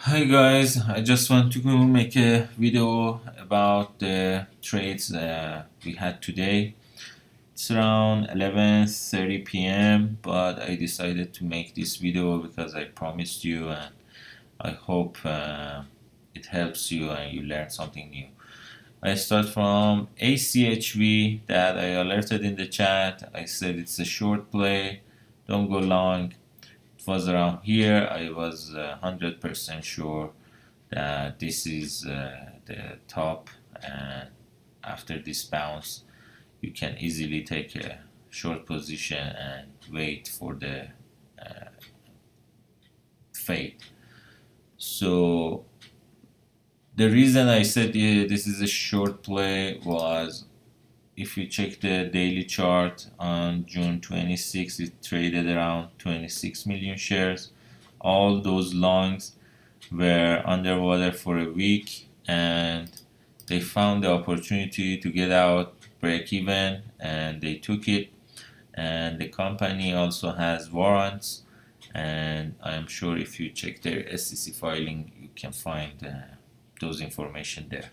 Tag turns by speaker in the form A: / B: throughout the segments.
A: Hi guys, I just want to make a video about the trades we had today. It's around 11:30 p.m. but I decided to make this video because I promised you, and I hope it helps you and you learn something new. I start from ACHV that I alerted in the chat. I said it's a short play, don't go long. It was around here. I was 100% sure that this is the top, and after this bounce you can easily take a short position and wait for the fade. So the reason I said this is a short play was, if you check the daily chart on June 26, it traded around 26 million shares. All those longs were underwater for a week, and they found the opportunity to get out, break even, and they took it. And the company also has warrants, and I'm sure if you check their SEC filing you can find those information there.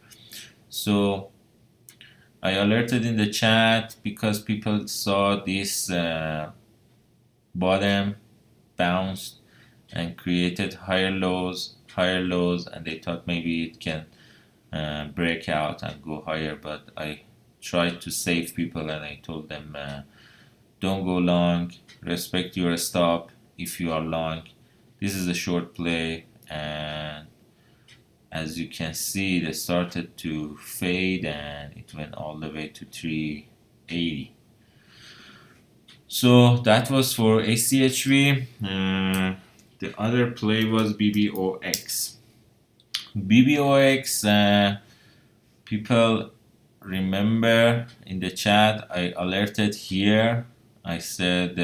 A: So I alerted in the chat because people saw this bottom bounced and created higher lows, and they thought maybe it can break out and go higher. But I tried to save people, and I told them don't go long, respect your stop if you are long. This is a short play, and as you can see, they started to fade and it went all the way to 380. So that was for ACHV. The other play was BBOX. BBOX, people remember in the chat I alerted here. I said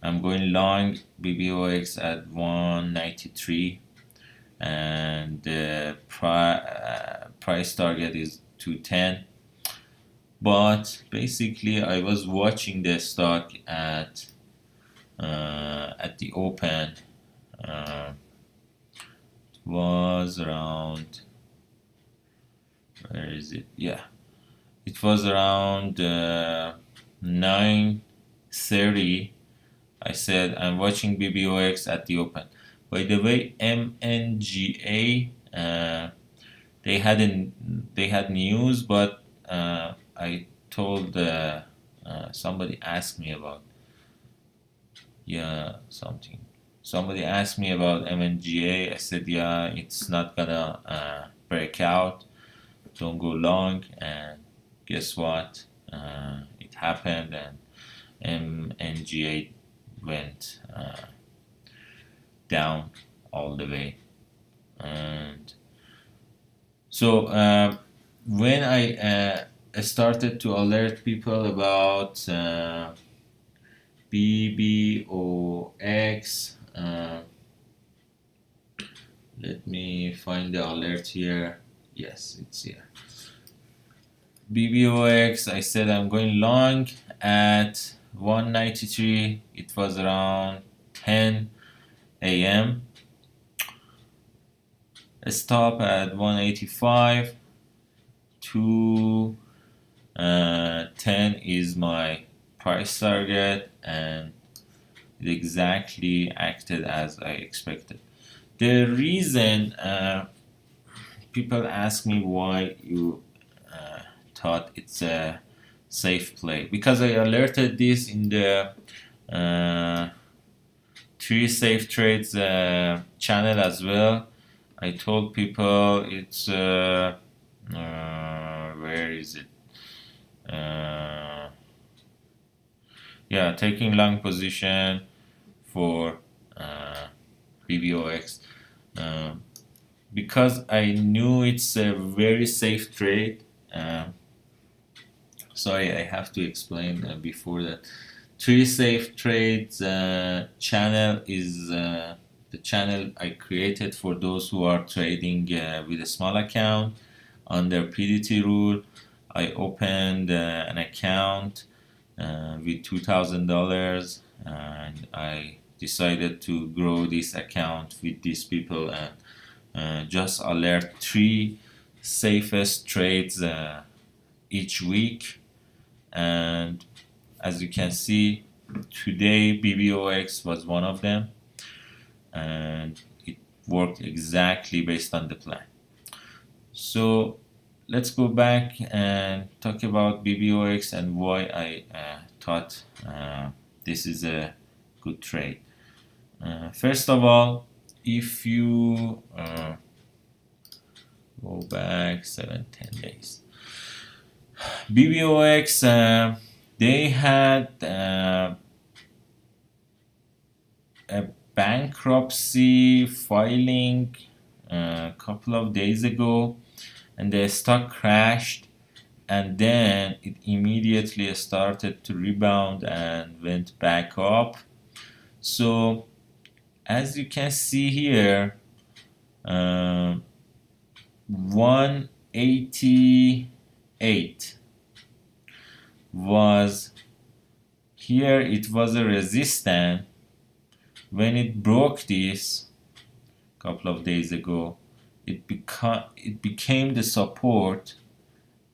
A: I'm going long BBOX at 193, and the price target is 210. But basically I was watching the stock at the open. Was around, where is it? Yeah, it was around 9:30. I said I'm watching BBOX at the open. By the way, MNGA, they had news, but I told somebody asked me about something. Somebody asked me about MNGA. I said it's not gonna break out. Don't go long. And guess what? It happened, and MNGA went down all the way. And so when I started to alert people about BBOX, let me find the alert here. Yes, it's here. BBOX, I said I'm going long at 193. It was around 10 a.m. Stop at 185. 210 is my price target, and it exactly acted as I expected. The reason people ask me why you thought it's a safe play, because I alerted this in the Three Safe Trades channel as well. I told people it's where is it? Yeah, taking long position for BBOX, because I knew it's a very safe trade. Sorry, I have to explain before that. Three Safe Trades channel is the channel I created for those who are trading with a small account under PDT rule. I opened an account with $2,000, and I decided to grow this account with these people and just alert 3 safest trades each week. And as you can see, today BBOX was one of them, and it worked exactly based on the plan. So let's go back and talk about BBOX and why I thought this is a good trade. First of all, if you go back 7-10 days, BBOX, they had a bankruptcy filing a couple of days ago, and the stock crashed, and then it immediately started to rebound and went back up. So as you can see here, 188 was here, it was a resistance. When it broke this a couple of days ago, it became the support,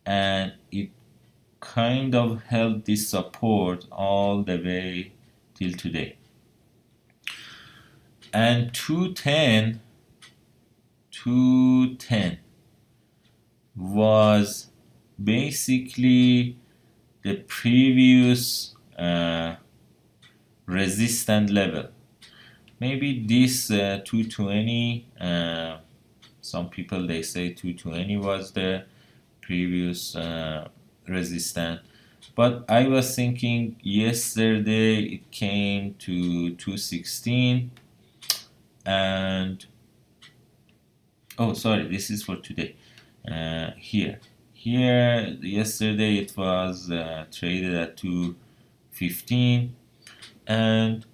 A: and it kind of held this support all the way till today. And 210 was basically the previous resistance level. Maybe this 220, some people they say 220 was the previous resistance, but I was thinking yesterday it came to 216, and oh sorry, this is for today. Here yesterday it was traded at 215, and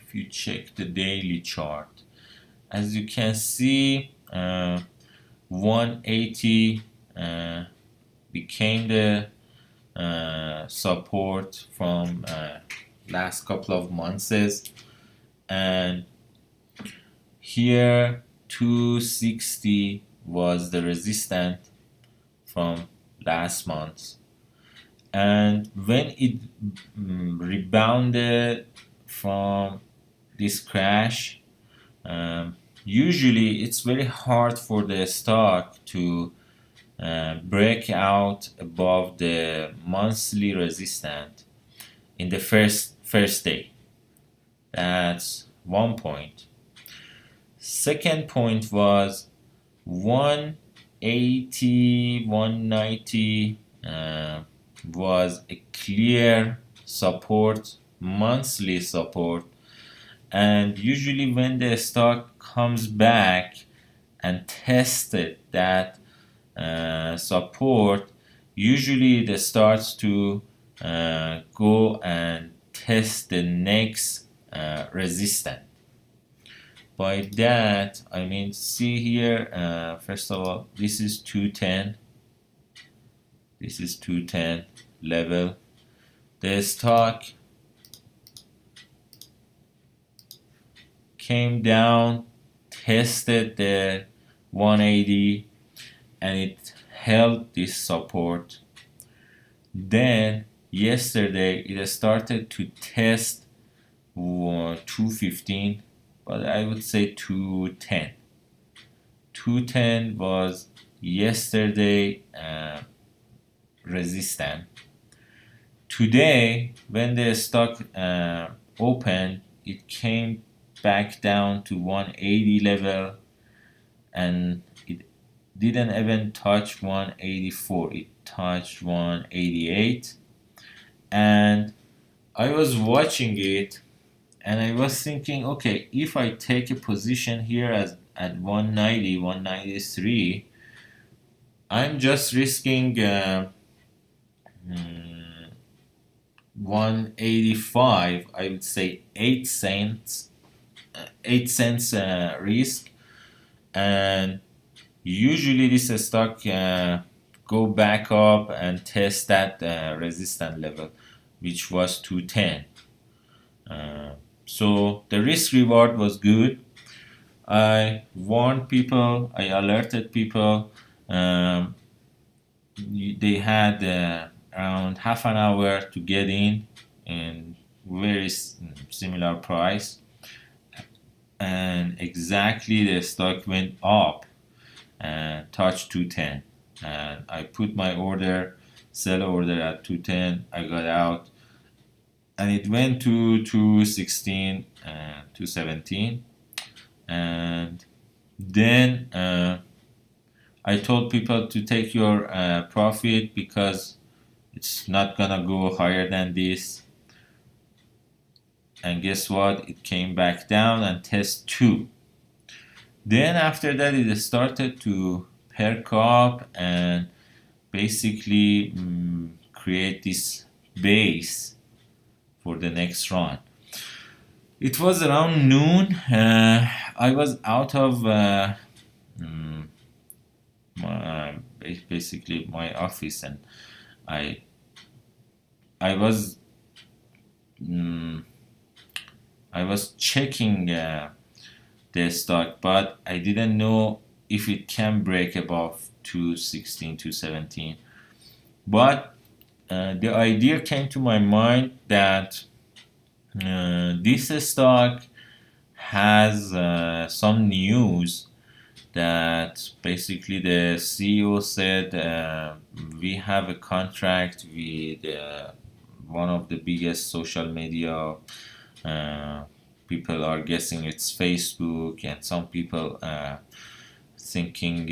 A: if you check the daily chart, as you can see, 180 became the support from last couple of months, and here 260 was the resistance from last month. And when it rebounded from this crash, usually it's very hard for the stock to break out above the monthly resistance in the first day. That's one point. Second point was 180, 190 was a clear support, monthly support, and usually when the stock comes back and tested that support, usually it starts to go and test the next resistance. By that I mean, see here, first of all, this is 210, this is 210 level. The stock came down, tested the 180, and it held this support. Then yesterday it started to test 215, but I would say 210. 210 was yesterday resistance. Today, when the stock opened, it came back down to 180 level, and it didn't even touch 184. It touched 188, and I was watching it, and I was thinking, okay, if I take a position here at 190, 193, I'm just risking 185. I would say 8 cents risk, and usually this stock go back up and test that resistance level, which was 210. So the risk reward was good. I warned people, I alerted people. Um, they had around half an hour to get in very similar price, and exactly the stock went up and touched 210, and I put my sell order at 210. I got out and it went to 216 and 217, and then I told people to take your profit because it's not gonna go higher than this. And guess what? It came back down and test 2. Then after that, it started to perk up and basically create this base for the next run. It was around noon. I was out of basically my office, and I I was I was checking the stock, but I didn't know if it can break above 216, 217. But the idea came to my mind that this stock has some news that basically the CEO said we have a contract with one of the biggest social media. Uh, People are guessing it's Facebook, and some people thinking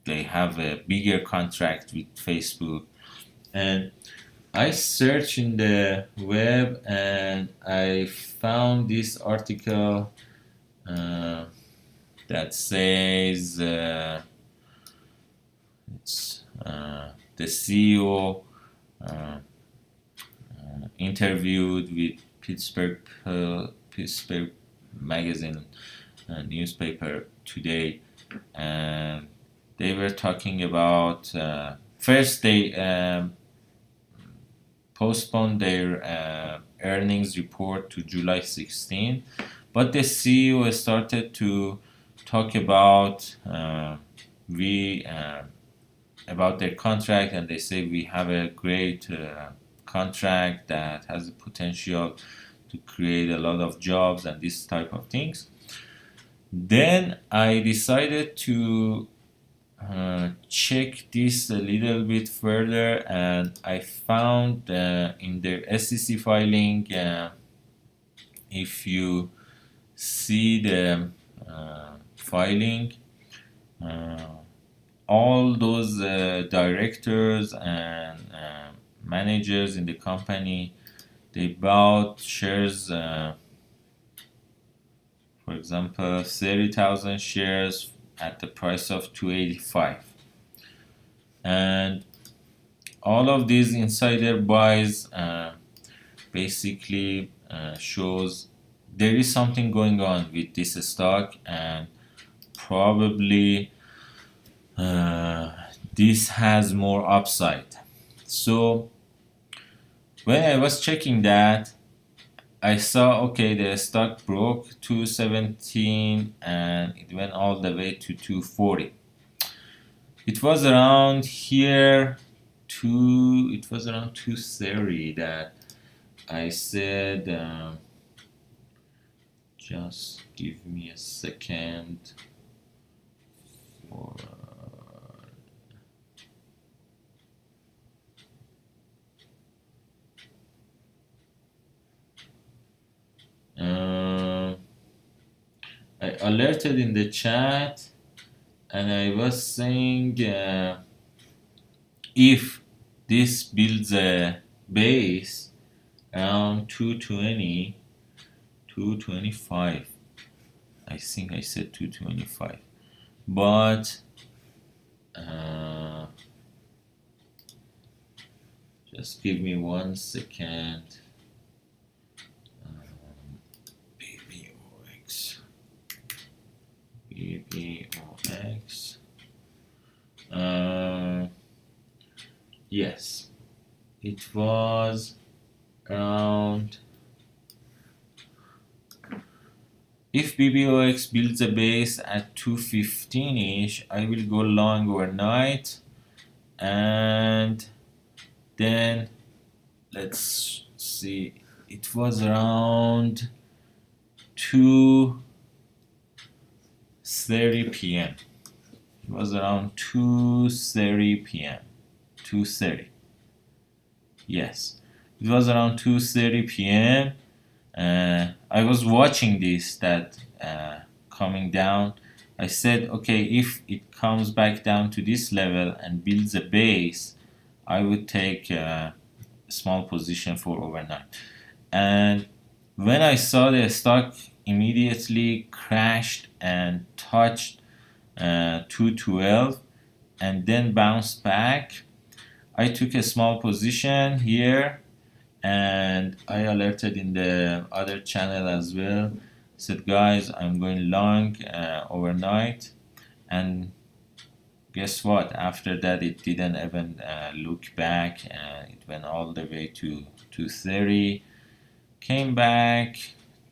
A: they have a bigger contract with Facebook. And I searched in the web and I found this article that says it's the CEO interviewed with Pittsburgh Magazine newspaper today, and they were talking about first they postponed their earnings report to July 16, but the CEO started to talk about about their contract, and they say we have a great contract that has the potential to create a lot of jobs and this type of things. Then I decided to check this a little bit further, and I found in their SEC filing, if you see the filing, all those directors and managers in the company, they bought shares, for example 30,000 shares at the price of 285, and all of these insider buys basically shows there is something going on with this stock, and probably this has more upside. So when I was checking that, I saw, okay, the stock broke 217 and it went all the way to 240. It was around here it was around 230 that I said just give me a second for I alerted in the chat, and I was saying if this builds a base around 220, 225, I think I said 225, but just give me 1 second. BBOX. Yes, it was around If BBOX builds a base at 215-ish, I will go long overnight, and then let's see, it was around 2:30 p.m. It was around 2:30 p.m. 2:30. Yes, it was around 2:30 p.m. I was watching this that coming down. I said, okay, if it comes back down to this level and builds a base, I would take a small position for overnight. And when I saw the stock immediately crashed and touched 212 and then bounced back, I took a small position here, and I alerted in the other channel as well. Said, guys, I'm going long overnight, and guess what? After that, it didn't even look back, and it went all the way to 230, came back,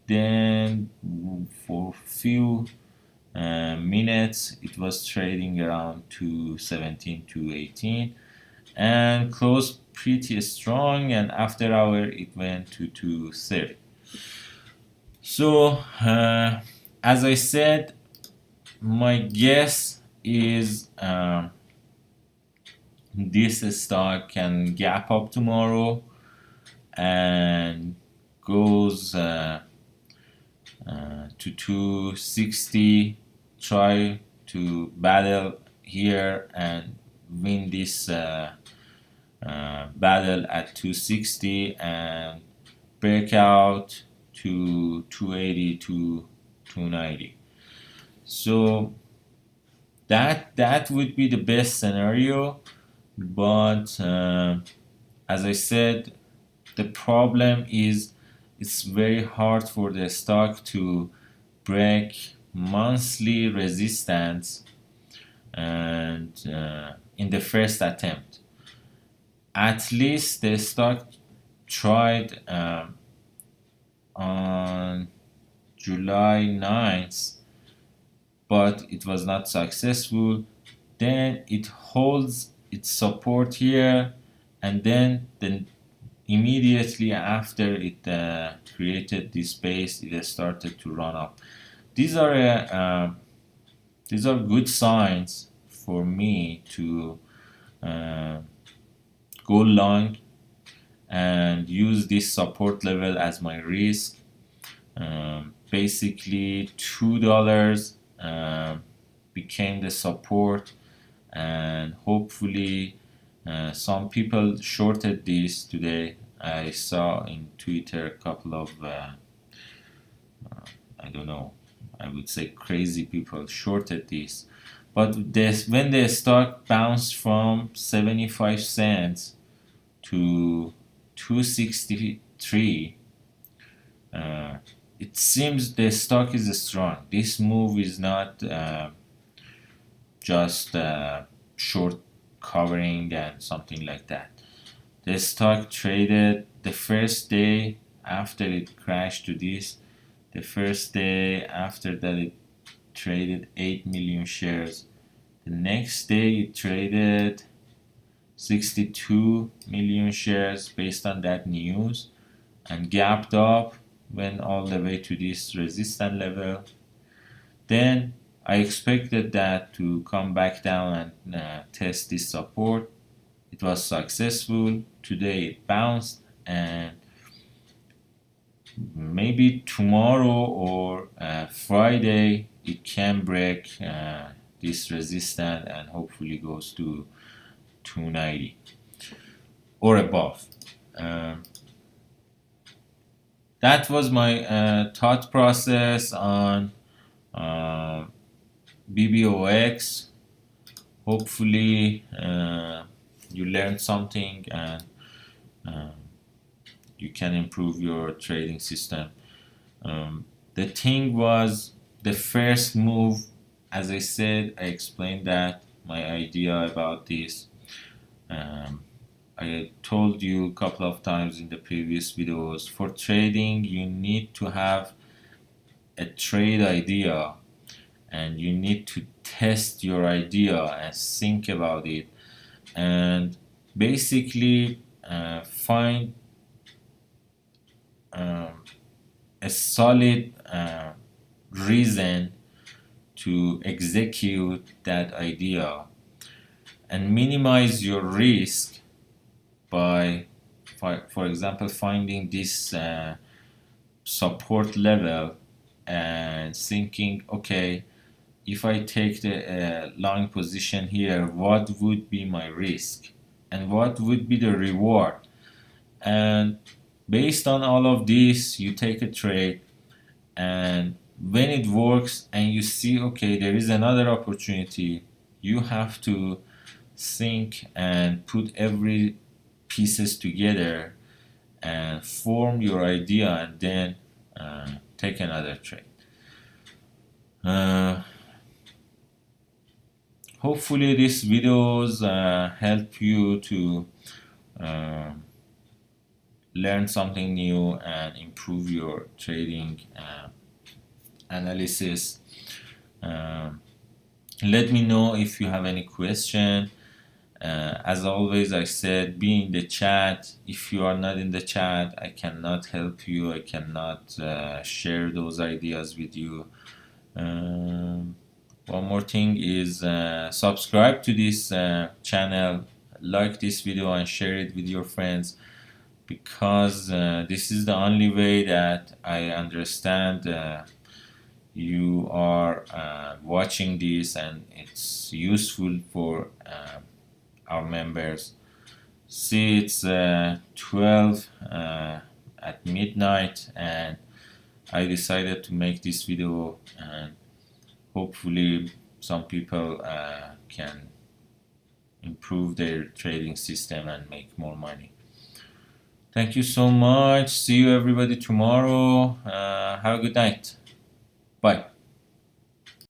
A: then for few minutes it was trading around 217, 218, and closed pretty strong, and after hour it went to 230. So as I said, my guess is this stock can gap up tomorrow and goes to 260, try to battle here and win this battle at 260 and break out to 280 to 290. So that would be the best scenario, but as I said, the problem is it's very hard for the stock to break monthly resistance and in the first attempt. At least the stock tried on July 9th, but it was not successful. Then it holds its support here, and then immediately after it created this base, it started to run up. These are good signs for me to go long and use this support level as my risk. Basically $2 became the support, and hopefully some people shorted this today. I saw in Twitter a couple of I don't know, I would say crazy people shorted this. But when the stock bounced from 75 cents to 263, it seems the stock is strong. This move is not just short covering and something like that. The stock traded the first day after it crashed to this. The first day after that, it traded 8 million shares. The next day, it traded 62 million shares based on that news, and gapped up, went all the way to this resistance level. Then I expected that to come back down and test this support. It was successful. Today it bounced, and maybe tomorrow or Friday it can break this resistance and hopefully goes to 290 or above. That was my thought process on BBOX. Hopefully you learned something, and you can improve your trading system. The thing was, the first move, as I said, I explained that my idea about this. I told you a couple of times in the previous videos, for trading you need to have a trade idea and you need to test your idea and think about it and basically find a solid reason to execute that idea and minimize your risk by, for example, finding this support level and thinking, okay, if I take the long position here, what would be my risk and what would be the reward? And based on all of this, you take a trade, and when it works and you see, okay, there is another opportunity, you have to think and put every pieces together and form your idea and then take another trade. Hopefully these videos help you to learn something new and improve your trading analysis. Let me know if you have any question. As always, I said, be in the chat. If you are not in the chat, I cannot help you. I cannot share those ideas with you. One more thing is subscribe to this channel, like this video and share it with your friends, because this is the only way that I understand you are watching this and it's useful for our members. See, it's 12 at midnight and I decided to make this video, and hopefully some people can improve their trading system and make more money. Thank you so much. See you everybody tomorrow. Have a good night. Bye.